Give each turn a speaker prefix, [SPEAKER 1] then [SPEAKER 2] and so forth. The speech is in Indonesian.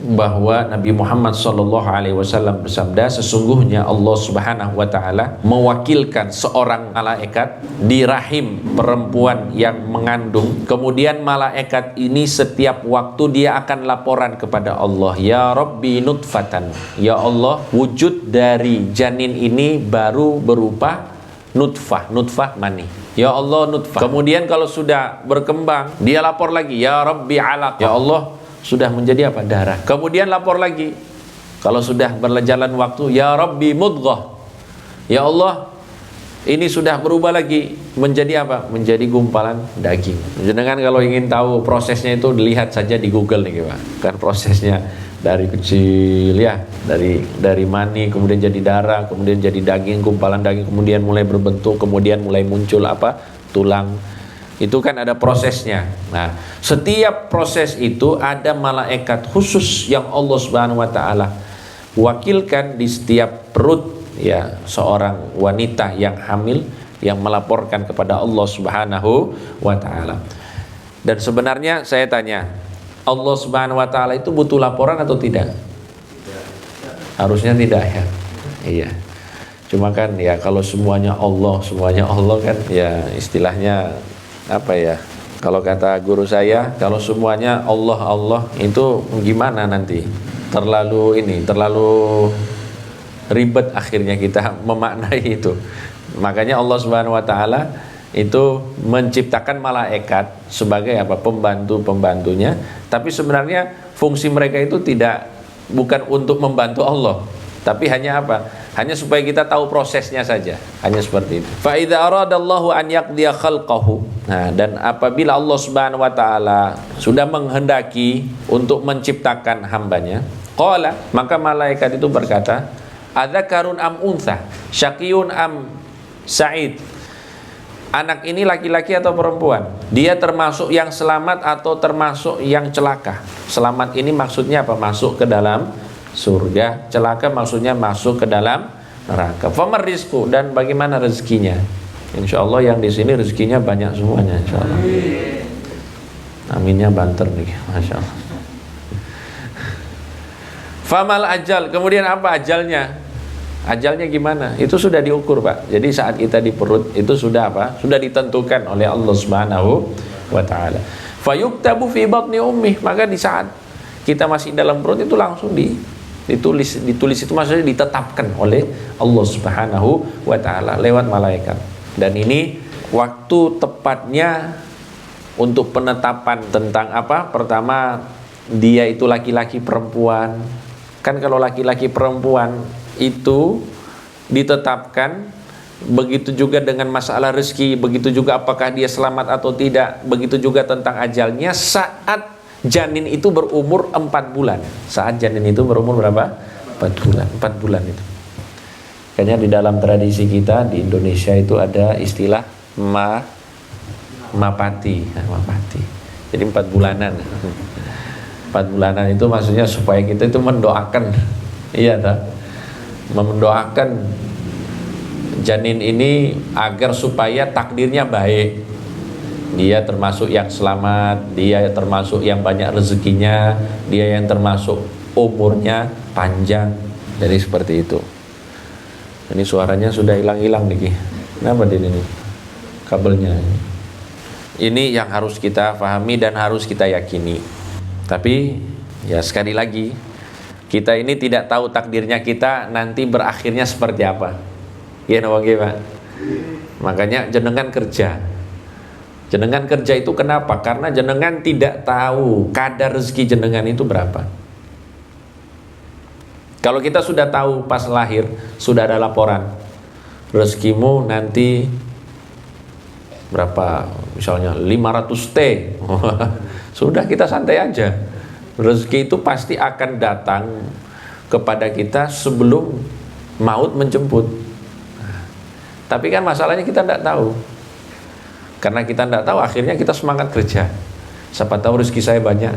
[SPEAKER 1] bahwa Nabi Muhammad SAW bersabda, sesungguhnya Allah Subhanahu wa Ta'ala mewakilkan seorang malaikat di rahim perempuan yang mengandung. Kemudian malaikat ini setiap waktu dia akan laporan kepada Allah, ya Rabbi nutfatan, ya Allah, wujud dari janin ini baru berupa nutfah, nutfah mani. Ya Allah nutfah. Kemudian kalau sudah berkembang, dia lapor lagi, ya Rabbi alaqah, ya Allah, sudah menjadi apa? Darah. Kemudian lapor lagi. Kalau sudah berjalan waktu, ya Rabbi mudghah, ya Allah, ini sudah berubah lagi menjadi apa? Menjadi gumpalan daging. Jangan kalau ingin tahu prosesnya itu dilihat saja di Google nih Pak. Kan prosesnya dari kecil ya, dari mani kemudian jadi darah, kemudian jadi daging, gumpalan daging, kemudian mulai berbentuk, kemudian mulai muncul apa? Tulang. Itu kan ada prosesnya. Nah, setiap proses itu ada malaikat khusus yang Allah Subhanahu wa Ta'ala wakilkan di setiap perut ya seorang wanita yang hamil, yang melaporkan kepada Allah Subhanahu wa Ta'ala. Dan sebenarnya saya tanya, Allah Subhanahu wa Ta'ala itu butuh laporan atau tidak? Harusnya tidak ya. Iya. Cuma kan ya kalau semuanya Allah kan ya istilahnya apa ya, kalau kata guru saya, kalau semuanya Allah itu gimana nanti, terlalu ribet akhirnya kita memaknai itu. Makanya Allah Subhanahu wa Ta'ala itu menciptakan malaikat sebagai apa? Pembantunya, tapi sebenarnya fungsi mereka itu bukan untuk membantu Allah, tapi hanya apa? Hanya supaya kita tahu prosesnya saja. Hanya seperti itu. Fa idza aradallahu an yaqdiya khalqahu. Nah, dan apabila Allah Subhanahu wa Ta'ala sudah menghendaki untuk menciptakan hambanya, qala, maka malaikat itu berkata, adzakarun am untha, syaqiyun am sa'id. Anak ini laki-laki atau perempuan? Dia termasuk yang selamat atau termasuk yang celaka? Selamat ini maksudnya apa? Masuk ke dalam surga. Celaka maksudnya masuk ke dalam neraka. Famar rizku, dan bagaimana rezekinya? Insyaallah yang di sini rezekinya banyak semuanya insyaallah. Aminnya banter nih, masya Allah. Famal ajal, kemudian apa ajalnya? Ajalnya gimana? Itu sudah diukur Pak. Jadi saat kita di perut itu sudah apa? Sudah ditentukan oleh Allah Subhanahu wa Ta'ala. Fayuktabu fi batni ummi, maka di saat kita masih dalam perut itu langsung ditulis itu, maksudnya ditetapkan oleh Allah Subhanahu wa Ta'ala lewat malaikat. Dan ini waktu tepatnya untuk penetapan tentang apa? Pertama, dia itu laki-laki perempuan. Kan kalau laki-laki perempuan itu ditetapkan, begitu juga dengan masalah rezeki, begitu juga apakah dia selamat atau tidak, begitu juga tentang ajalnya saat janin itu berumur 4 bulan. Saat janin itu berumur berapa? 4 bulan. 4 bulan itu. Kayaknya di dalam tradisi kita di Indonesia itu ada istilah mapati. Mapati. Jadi 4 bulanan. 4 bulanan itu maksudnya supaya kita itu mendoakan, iya tak? Mendoakan janin ini agar supaya takdirnya baik. Dia termasuk yang selamat, dia termasuk yang banyak rezekinya, dia yang termasuk umurnya panjang. Jadi seperti itu. Ini suaranya sudah hilang-hilang nih. Kenapa di ini? Kabelnya. Ini yang harus kita pahami dan harus kita yakini. Tapi ya sekali lagi, kita ini tidak tahu takdirnya kita nanti berakhirnya seperti apa. Ya Pak. Makanya jenengan kerja. Jenengan kerja itu kenapa? Karena jenengan tidak tahu kadar rezeki jenengan itu berapa. Kalau kita sudah tahu pas lahir, sudah ada laporan, rezekimu nanti berapa, misalnya 500 T. Sudah, kita santai aja. Rezeki itu pasti akan datang kepada kita sebelum maut menjemput. Tapi kan masalahnya kita tidak tahu. Karena kita tidak tahu, akhirnya kita semangat kerja. Siapa tahu rezeki saya banyak.